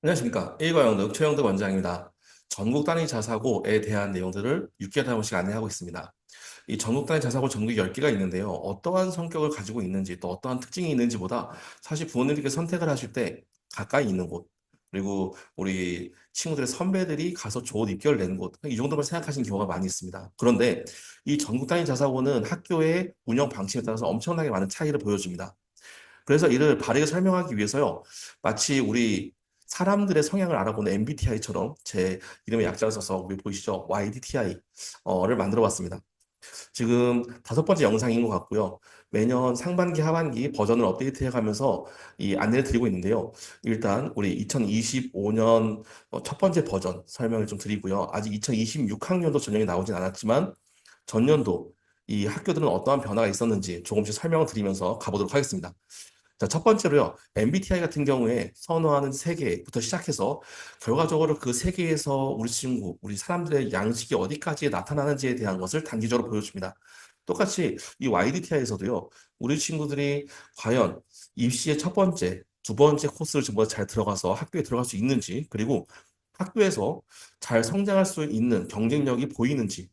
안녕하십니까. 일과영득 최영득 원장입니다. 전국 단위 자사고에 대한 내용들을 6개월에 한 번씩 안내하고 있습니다. 이 전국 단위 자사고 전국이 10개가 있는데요. 어떠한 성격을 가지고 있는지 또 어떠한 특징이 있는지보다 사실 부모님들께 선택을 하실 때 가까이 있는 곳, 그리고 우리 친구들의 선배들이 가서 좋은 입결을 내는 곳, 이 정도만 생각하시는 경우가 많이 있습니다. 그런데 이 전국 단위 자사고는 학교의 운영 방침에 따라서 엄청나게 많은 차이를 보여줍니다. 그래서 이를 바르게 설명하기 위해서요, 마치 우리 사람들의 성향을 알아보는 MBTI처럼 제 이름의 약자를 써서 우리 보이시죠? YDTI를 만들어 봤습니다. 지금 5번째 영상인 것 같고요. 매년 상반기, 하반기 버전을 업데이트해 가면서 이 안내를 드리고 있는데요. 일단 우리 2025년 첫 번째 버전 설명을 좀 드리고요. 아직 2026학년도 전형이 나오진 않았지만 전년도 이 학교들은 어떠한 변화가 있었는지 조금씩 설명을 드리면서 가보도록 하겠습니다. 자, 첫 번째로요. MBTI 같은 경우에 선호하는 세계부터 시작해서 결과적으로 그 세계에서 우리 친구, 우리 사람들의 양식이 어디까지 나타나는지에 대한 것을 단기적으로 보여줍니다. 똑같이 이 YDTI에서도요. 우리 친구들이 과연 입시의 첫 번째, 두 번째 코스를 전부 다 잘 들어가서 학교에 들어갈 수 있는지, 그리고 학교에서 잘 성장할 수 있는 경쟁력이 보이는지,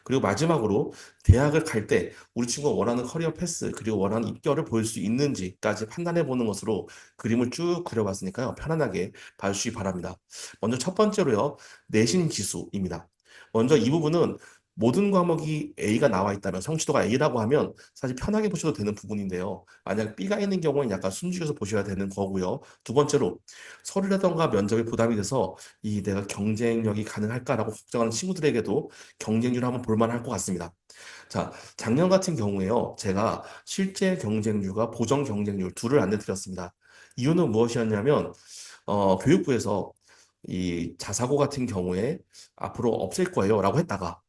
그리고 마지막으로 대학을 갈 때 우리 친구가 원하는 커리어 패스 그리고 원하는 입결을 보일 수 있는지까지 판단해 보는 것으로 그림을 쭉 그려봤으니까요. 편안하게 봐주시기 바랍니다. 먼저 첫 번째로요. 내신 지수입니다. 먼저 이 부분은 모든 과목이 A가 나와 있다면 성취도가 A라고 하면 사실 편하게 보셔도 되는 부분인데요. 만약 B가 있는 경우는 약간 숨죽여서 보셔야 되는 거고요. 두 번째로 서류라던가 면접에 부담이 돼서 이 내가 경쟁력이 가능할까라고 걱정하는 친구들에게도 경쟁률을 한번 볼만할 것 같습니다. 자, 작년 같은 경우에요. 제가 실제 경쟁률과 보정 경쟁률 둘을 안내드렸습니다. 이유는 무엇이었냐면, 교육부에서 이 자사고 같은 경우에 앞으로 없앨 거예요 라고 했다가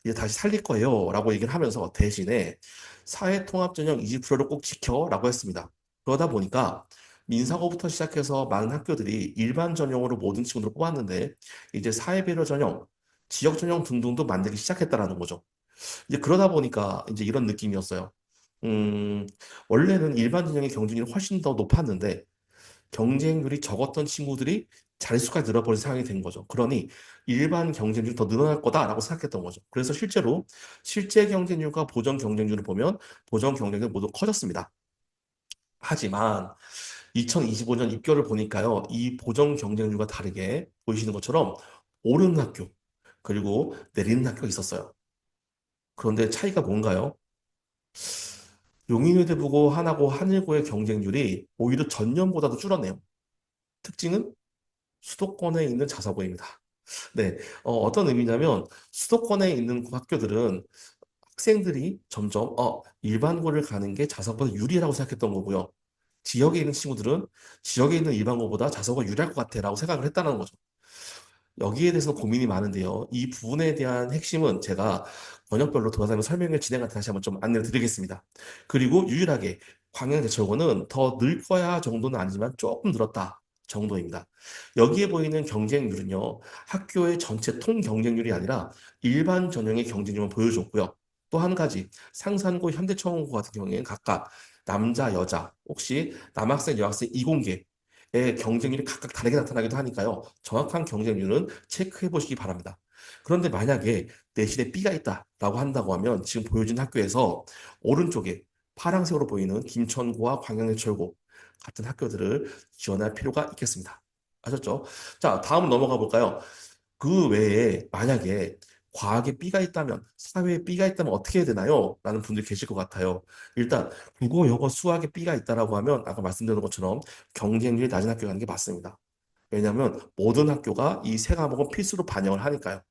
이제 다시 살릴 거예요 라고 얘기를 하면서 대신에 사회통합전형 20%를 꼭 지켜 라고 했습니다. 그러다 보니까 민사고부터 시작해서 많은 학교들이 일반 전형으로 모든 친구들을 뽑았는데 이제 사회배려 전형, 지역 전형 등등도 만들기 시작했다라는 거죠. 이제 그러다 보니까 이제 이런 느낌이었어요. 음, 원래는 일반 전형의 경쟁률이 훨씬 더 높았는데 경쟁률이 적었던 친구들이 자릿수까지 늘어버린 상황이 된 거죠. 그러니 일반 경쟁률이 더 늘어날 거다라고 생각했던 거죠. 그래서 실제로 실제 경쟁률과 보정 경쟁률을 보면 보정 경쟁률 모두 커졌습니다. 하지만 2025년 입결을 보니까요, 이 보정 경쟁률과 다르게 보이시는 것처럼 오르는 학교, 그리고 내리는 학교가 있었어요. 그런데 차이가 뭔가요? 용인외대부고 하나고 한일고의 경쟁률이 오히려 전년보다도 줄었네요. 특징은 수도권에 있는 자사고입니다. 네, 어떤 의미냐면 수도권에 있는 학교들은 학생들이 점점 일반고를 가는 게 자사고보다 유리하다고 생각했던 거고요. 지역에 있는 친구들은 지역에 있는 일반고보다 자사고가 유리할 것 같아라고 생각을 했다는 거죠. 여기에 대해서 고민이 많은데요. 이 부분에 대한 핵심은 제가 번역별로 돌아다니며 설명을 진행할 때 다시 한번 좀 안내를 드리겠습니다. 그리고 유일하게 광양대철고는 더 늘 거야 정도는 아니지만 조금 늘었다 정도입니다. 여기에 보이는 경쟁률은요. 학교의 전체 통 경쟁률이 아니라 일반 전형의 경쟁률만 보여줬고요. 또 한 가지 상산고, 현대청원고 같은 경우에는 각각 남자, 여자, 혹시 남학생, 여학생 이공계 경쟁률이 각각 다르게 나타나기도 하니까요. 정확한 경쟁률은 체크해 보시기 바랍니다. 그런데 만약에 내신에 B가 있다라고 한다고 하면 지금 보여진 학교에서 오른쪽에 파란색으로 보이는 김천고와 광양대철고 같은 학교들을 지원할 필요가 있겠습니다. 아셨죠? 자, 다음 넘어가 볼까요? 그 외에 만약에 과학에 B가 있다면, 사회에 B가 있다면 어떻게 해야 되나요? 라는 분들이 계실 것 같아요. 일단 국어, 영어, 수학에 B가 있다라고 하면 아까 말씀드린 것처럼 경쟁률이 낮은 학교 가는 게 맞습니다. 왜냐하면 모든 학교가 이 세 과목은 필수로 반영을 하니까요.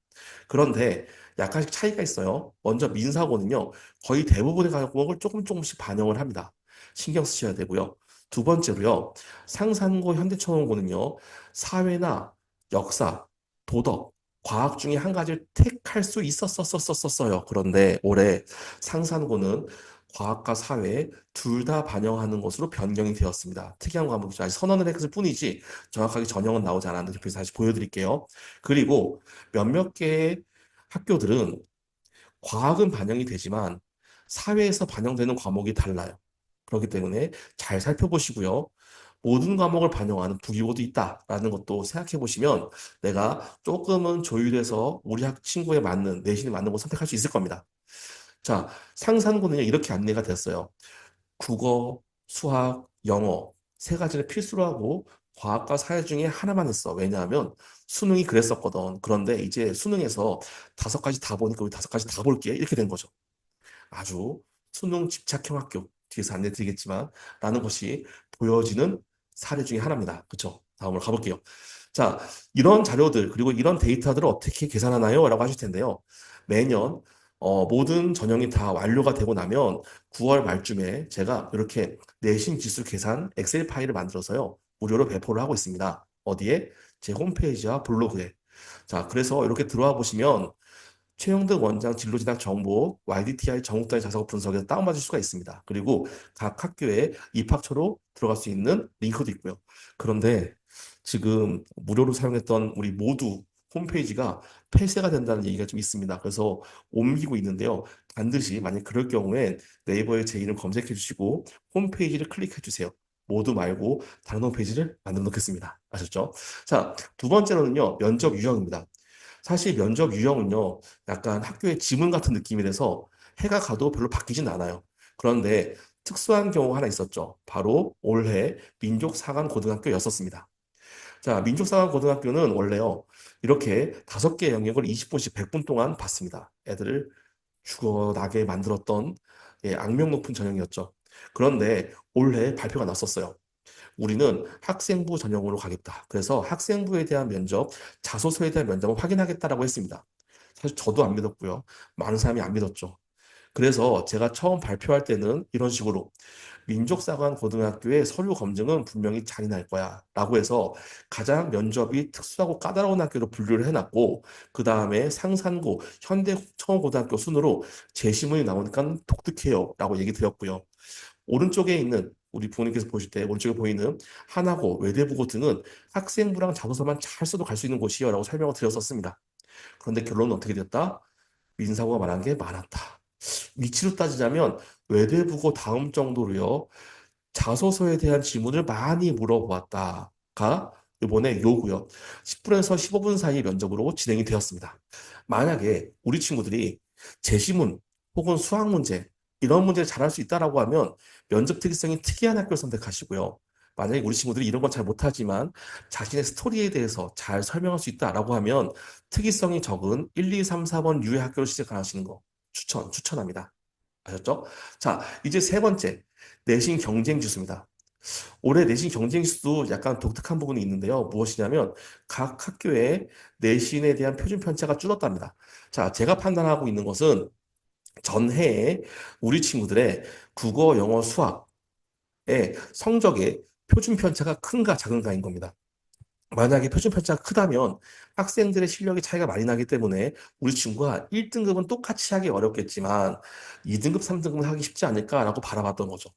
그런데 약간씩 차이가 있어요. 먼저 민사고는요, 거의 대부분의 과목을 조금씩 반영을 합니다. 신경 쓰셔야 되고요. 두 번째로요, 상산고, 현대천원고는요, 사회나 역사, 도덕, 과학 중에 한 가지를 택할 수 있었었었었어요. 그런데 올해 상산고는 과학과 사회 둘 다 반영하는 것으로 변경이 되었습니다. 특이한 과목이죠. 아직 선언을 했을 뿐이지 정확하게 전형은 나오지 않았는데 그래서 다시 보여드릴게요. 그리고 몇몇 개의 학교들은 과학은 반영이 되지만 사회에서 반영되는 과목이 달라요. 그렇기 때문에 잘 살펴보시고요. 모든 과목을 반영하는 부기고도 있다라는 것도 생각해 보시면 내가 조금은 조율해서 우리 친구에 맞는, 내신에 맞는 걸 선택할 수 있을 겁니다. 자, 상산고는요, 이렇게 안내가 됐어요. 국어, 수학, 영어 세 가지를 필수로 하고 과학과 사회 중에 하나만 했어. 왜냐하면 수능이 그랬었거든. 그런데 이제 수능에서 다섯 가지 다 보니까 우리 다섯 가지 다 볼게. 이렇게 된 거죠. 아주 수능 집착형 학교, 뒤에서 안내 드리겠지만 라는 것이 보여지는 사례 중에 하나입니다. 그렇죠? 다음으로 가볼게요. 자, 이런 자료들 그리고 이런 데이터들을 어떻게 계산하나요? 라고 하실 텐데요. 매년 모든 전형이 다 완료가 되고 나면 9월 말쯤에 제가 이렇게 내신 지수 계산 엑셀 파일을 만들어서요. 무료로 배포를 하고 있습니다. 어디에? 제 홈페이지와 블로그에. 자, 그래서 이렇게 들어와 보시면 최영덕 원장 진로진학 정보 YDTI 전국단위 자사고 분석에서 다운받을 수가 있습니다. 그리고 각 학교에 입학처로 들어갈 수 있는 링크도 있고요. 그런데 지금 무료로 사용했던 우리 모두 홈페이지가 폐쇄가 된다는 얘기가 좀 있습니다. 그래서 옮기고 있는데요. 반드시 만약 그럴 경우에 네이버에 제 이름 검색해 주시고 홈페이지를 클릭해 주세요. 모두 말고 다른 홈페이지를 만들어 놓겠습니다. 아셨죠? 자, 두 번째로는요. 면접 유형입니다. 사실 면접 유형은요, 약간 학교의 지문 같은 느낌이라서 해가 가도 별로 바뀌진 않아요. 그런데 특수한 경우가 하나 있었죠. 바로 올해 민족사관고등학교였었습니다. 자, 민족사관고등학교는 원래요, 이렇게 다섯 개 영역을 20분씩 100분 동안 봤습니다. 애들을 죽어나게 만들었던 악명 높은 전형이었죠. 그런데 올해 발표가 났었어요. 우리는 학생부 전형으로 가겠다. 그래서 학생부에 대한 면접, 자소서에 대한 면접을 확인하겠다라고 했습니다. 사실 저도 안 믿었고요. 많은 사람이 안 믿었죠. 그래서 제가 처음 발표할 때는 이런 식으로 민족사관 고등학교의 서류 검증은 분명히 잔인할 거야 라고 해서 가장 면접이 특수하고 까다로운 학교로 분류를 해놨고 그 다음에 상산고, 현대청고등학교 순으로 재심문이 나오니까 독특해요 라고 얘기 드렸고요. 오른쪽에 있는 우리 부모님께서 보실 때 오른쪽에 보이는 하나고, 외대부고 등은 학생부랑 자소서만 잘 써도 갈 수 있는 곳이요 라고 설명을 드렸었습니다. 그런데 결론은 어떻게 됐다? 민사고가 말한 게 많았다. 위치로 따지자면 외대부고 다음 정도로요. 자소서에 대한 질문을 많이 물어보았다가 이번에 요구요. 10분에서 15분 사이 면접으로 진행이 되었습니다. 만약에 우리 친구들이 제시문 혹은 수학 문제 이런 문제를 잘할 수 있다라고 하면 면접 특이성이 특이한 학교를 선택하시고요. 만약에 우리 친구들이 이런 건 잘 못하지만 자신의 스토리에 대해서 잘 설명할 수 있다라고 하면 특이성이 적은 1, 2, 3, 4번 유의 학교를 시작하시는 거 추천합니다. 아셨죠? 자, 이제 세 번째, 내신 경쟁 지수입니다. 올해 내신 경쟁 지수도 약간 독특한 부분이 있는데요. 무엇이냐면 각 학교의 내신에 대한 표준 편차가 줄었답니다. 자, 제가 판단하고 있는 것은 전해에 우리 친구들의 국어, 영어, 수학의 성적의 표준 편차가 큰가 작은가인 겁니다. 만약에 표준 편차가 크다면 학생들의 실력의 차이가 많이 나기 때문에 우리 친구가 1등급은 똑같이 하기 어렵겠지만 2등급, 3등급은 하기 쉽지 않을까라고 바라봤던 거죠.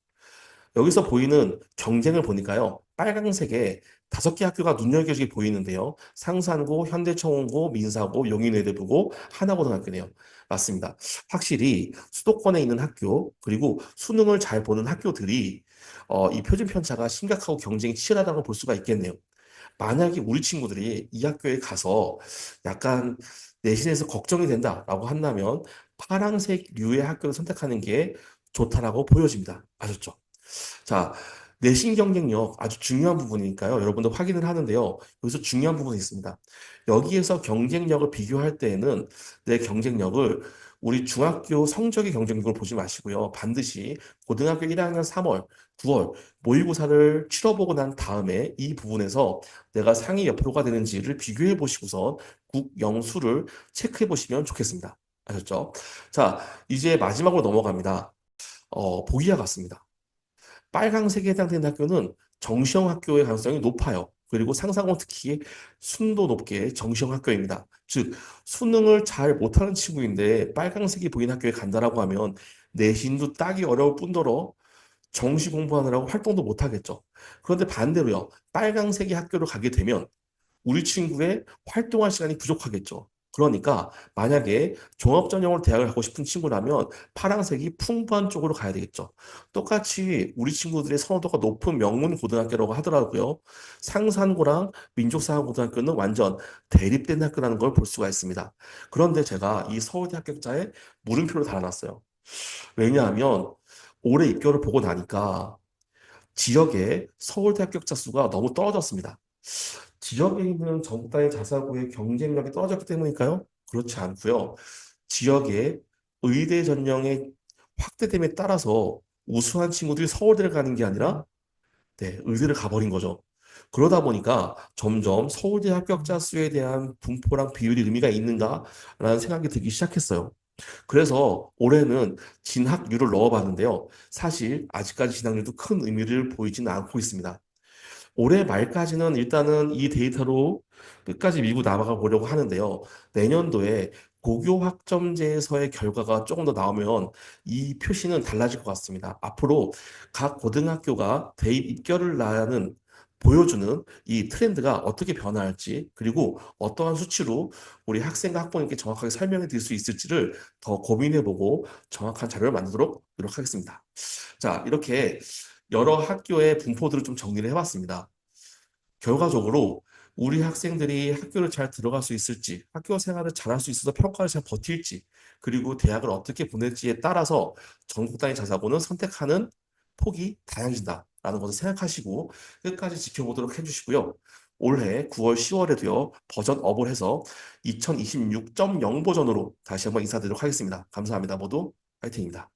여기서 보이는 경쟁을 보니까요. 빨강색에 다섯 개 학교가 눈여겨지게 보이는데요. 상산고, 현대청원고, 민사고, 용인외대부고, 하나고등학교네요. 맞습니다. 확실히 수도권에 있는 학교, 그리고 수능을 잘 보는 학교들이 이 표준 편차가 심각하고 경쟁이 치열하다고 볼 수가 있겠네요. 만약에 우리 친구들이 이 학교에 가서 약간 내신에서 걱정이 된다라고 한다면 파란색 류의 학교를 선택하는 게 좋다라고 보여집니다. 아셨죠? 자, 내신 경쟁력 아주 중요한 부분이니까요. 여러분도 확인을 하는데요. 여기서 중요한 부분이 있습니다. 여기에서 경쟁력을 비교할 때에는 내 경쟁력을 우리 중학교 성적의 경쟁력을 보지 마시고요. 반드시 고등학교 1학년 3월, 9월 모의고사를 치러보고 난 다음에 이 부분에서 내가 상위 몇 프로가 되는지를 비교해 보시고선 국영수를 체크해 보시면 좋겠습니다. 아셨죠? 자, 이제 마지막으로 넘어갑니다. 보기와 같습니다. 빨강색에 해당되는 학교는 정시형 학교의 가능성이 높아요. 그리고 상상은 특히 순도 높게 정시형 학교입니다. 즉, 수능을 잘 못하는 친구인데 빨강색이 보이는 학교에 간다라고 하면 내신도 따기 어려울 뿐더러 정시 공부하느라고 활동도 못하겠죠. 그런데 반대로요. 빨강색의 학교를 가게 되면 우리 친구의 활동할 시간이 부족하겠죠. 그러니까 만약에 종합 전형으로 대학을 가고 싶은 친구라면 파란색이 풍부한 쪽으로 가야 되겠죠. 똑같이 우리 친구들의 선호도가 높은 명문 고등학교라고 하더라고요. 상산고랑 민족사관고등학교는 완전 대립된 학교라는 걸 볼 수가 있습니다. 그런데 제가 이 서울대 합격자에 물음표를 달아놨어요. 왜냐하면 올해 입결을 보고 나니까 지역에 서울대 합격자 수가 너무 떨어졌습니다. 지역에 있는 전국단위 자사고의 경쟁력이 떨어졌기 때문일까요? 그렇지 않고요. 지역의 의대 전형의 확대됨에 따라서 우수한 친구들이 서울대를 가는 게 아니라 의대를 가버린 거죠. 그러다 보니까 점점 서울대 합격자 수에 대한 분포랑 비율이 의미가 있는가라는 생각이 들기 시작했어요. 그래서 올해는 진학률을 넣어봤는데요. 사실 아직까지 진학률도 큰 의미를 보이지는 않고 있습니다. 올해 말까지는 일단은 이 데이터로 끝까지 밀고 나아가 보려고 하는데요. 내년도에 고교 학점제에서의 결과가 조금 더 나오면 이 표시는 달라질 것 같습니다. 앞으로 각 고등학교가 대입 입결을 나는 보여주는 이 트렌드가 어떻게 변화할지, 그리고 어떠한 수치로 우리 학생과 학부모님께 정확하게 설명해 드릴 수 있을지를 더 고민해보고 정확한 자료를 만들도록 노력하겠습니다. 자, 이렇게 여러 학교의 분포들을 좀 정리를 해봤습니다. 결과적으로 우리 학생들이 학교를 잘 들어갈 수 있을지, 학교 생활을 잘할 수 있어서 평가를 잘 버틸지, 그리고 대학을 어떻게 보낼지에 따라서 전국 단위 자사고는 선택하는 폭이 다양해진다라는 것을 생각하시고 끝까지 지켜보도록 해주시고요. 올해 9월, 10월에도요, 버전업을 해서 2026.0 버전으로 다시 한번 인사드리도록 하겠습니다. 감사합니다. 모두 화이팅입니다.